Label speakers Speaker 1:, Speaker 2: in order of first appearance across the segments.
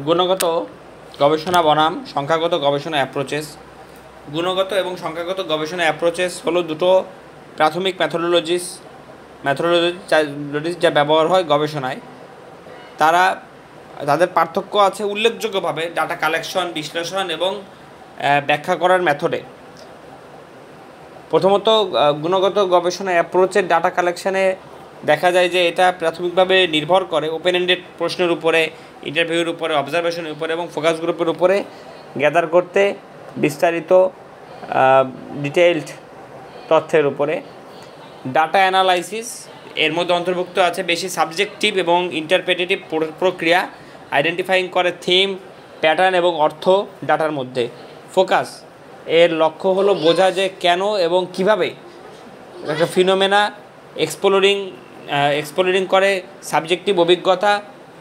Speaker 1: গুণগত গবেষণা বনাম সংখ্যাগত গবেষণা অ্যাপ্রোচেস। গুণগত এবং সংখ্যাগত গবেষণা অ্যাপ্রোচেস হলো দুটো প্রাথমিক ম্যাথোডোলজিস যা ব্যবহার হয় গবেষণায়। তাদের পার্থক্য আছে উল্লেখযোগ্যভাবে ডাটা কালেকশন, বিশ্লেষণ এবং ব্যাখ্যা করার মেথডে। প্রথমত গুণগত গবেষণা অ্যাপ্রোচের ডাটা কালেকশানে দেখা যায় যে এটা প্রাথমিকভাবে নির্ভর করে ওপেন এন্ডেড প্রশ্নের উপরে, ইন্টারভিউর উপরে, অবজারভেশনের উপরে এবং ফোকাস গ্রুপের উপরে গ্যাদার করতে বিস্তারিত ডিটেইলড তথ্যের উপরে। ডাটা অ্যানালাইসিস এর মধ্যে অন্তর্ভুক্ত আছে বেশি সাবজেক্টিভ এবং ইন্টারপ্রেটেটিভ প্রক্রিয়া, আইডেন্টিফাইং করে থিম, প্যাটার্ন এবং অর্থ ডাটার মধ্যে। ফোকাস এর লক্ষ্য হলো বোঝা যে কেন এবং কিভাবে একটা ফিনোমেনা এক্সপ্লোরিং করে সাবজেক্টিভ অভিজ্ঞতা,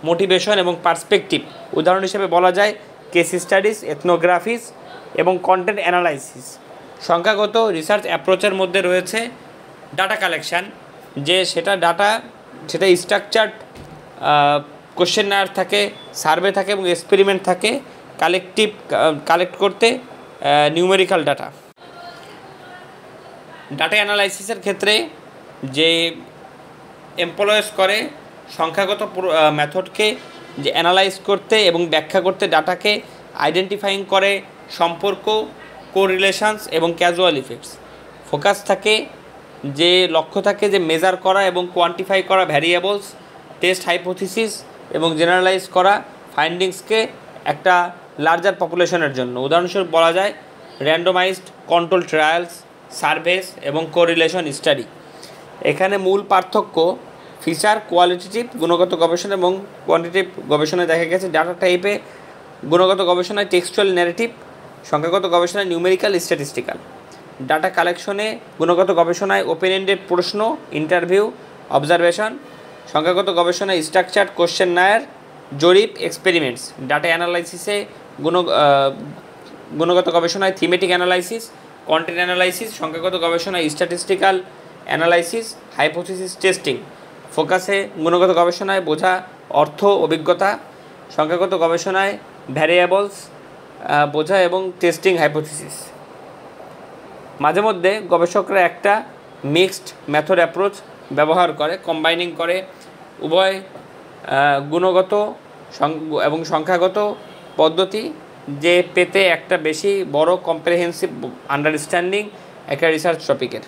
Speaker 1: মোটিভেশন এবং পার্সপেক্টিভ। উদাহরণ হিসেবে বলা যায় কেস স্টাডিজ, এথনোগ্রাফিস এবং কন্টেন্ট অ্যানালাইসিস। সংখ্যাগত রিসার্চ অ্যাপ্রোচের মধ্যে রয়েছে ডাটা কালেকশান, যে সেটা স্ট্রাকচার্ড কোশ্চেনার থাকে, সার্ভে থাকে এবং এক্সপেরিমেন্ট থাকে কালেক্ট করতে নিউমেরিক্যাল ডাটা। ডাটা অ্যানালাইসিসের ক্ষেত্রে যে এমপ্লয়েস করে সংখ্যাগত মেথডকে যে অ্যানালাইজ করতে এবং ব্যাখ্যা করতে ডাটাকে, আইডেন্টিফাইং করে সম্পর্ক, কোরিলেশনস এবং ক্যাজুয়াল ইফেক্টস। ফোকাস থাকে যে লক্ষ্য থাকে যে মেজার করা এবং কোয়ান্টিফাই করা ভ্যারিয়েবলস, টেস্ট হাইপোথিসিস এবং জেনারেলাইজ করা ফাইন্ডিংসকে একটা লার্জার পপুলেশনের জন্য। উদাহরণস্বরূপ বলা যায় র্যান্ডোমাইজড কন্ট্রোল ট্রায়ালস, সার্ভেস এবং কোরিলেশন স্টাডি। এখানে মূল পার্থক্য ফিচার কোয়ালিটেটিভ গুণগত গবেষণা এবং কোয়ান্টিটেটিভ গবেষণায় দেখা গেছে। ডাটা টাইপে গুণগত গবেষণায় টেক্সচুয়াল ন্যারেটিভ, সংখ্যাগত গবেষণায় নিউমেরিক্যাল স্ট্যাটিস্টিক্যাল। ডাটা কালেকশনে গুণগত গবেষণায় ওপেন এন্ডেড প্রশ্ন, ইন্টারভিউ, অবজারভেশন। সংখ্যাগত গবেষণায় স্ট্রাকচার্ড কোশ্চেনার, জরিপ, এক্সপেরিমেন্টস। ডাটা অ্যানালাইসিসে গুণগত গবেষণায় থিমেটিক অ্যানালাইসিস, কন্টেন্ট অ্যানালাইসিস। সংখ্যাগত গবেষণায় স্ট্যাটিস্টিক্যাল অ্যানালাইসিস, হাইপোথিসিস টেস্টিং। ফোকাসে গুণগত গবেষণায় বোঝা, অর্থ, অভিজ্ঞতা। সংখ্যাগত গবেষণায় ভ্যারিয়েবলস বোঝা এবং টেস্টিং হাইপোথিসিস। মাঝে মধ্যে গবেষকরা একটা মিক্সড মেথড অ্যাপ্রোচ ব্যবহার করে, কম্বাইনিং করে উভয় গুণগত এবং সংখ্যাগত পদ্ধতি, যে পেতে একটা বেশি বড় কম্প্রিহেন্সিভ আন্ডারস্ট্যান্ডিং একটা রিসার্চ টপিকের।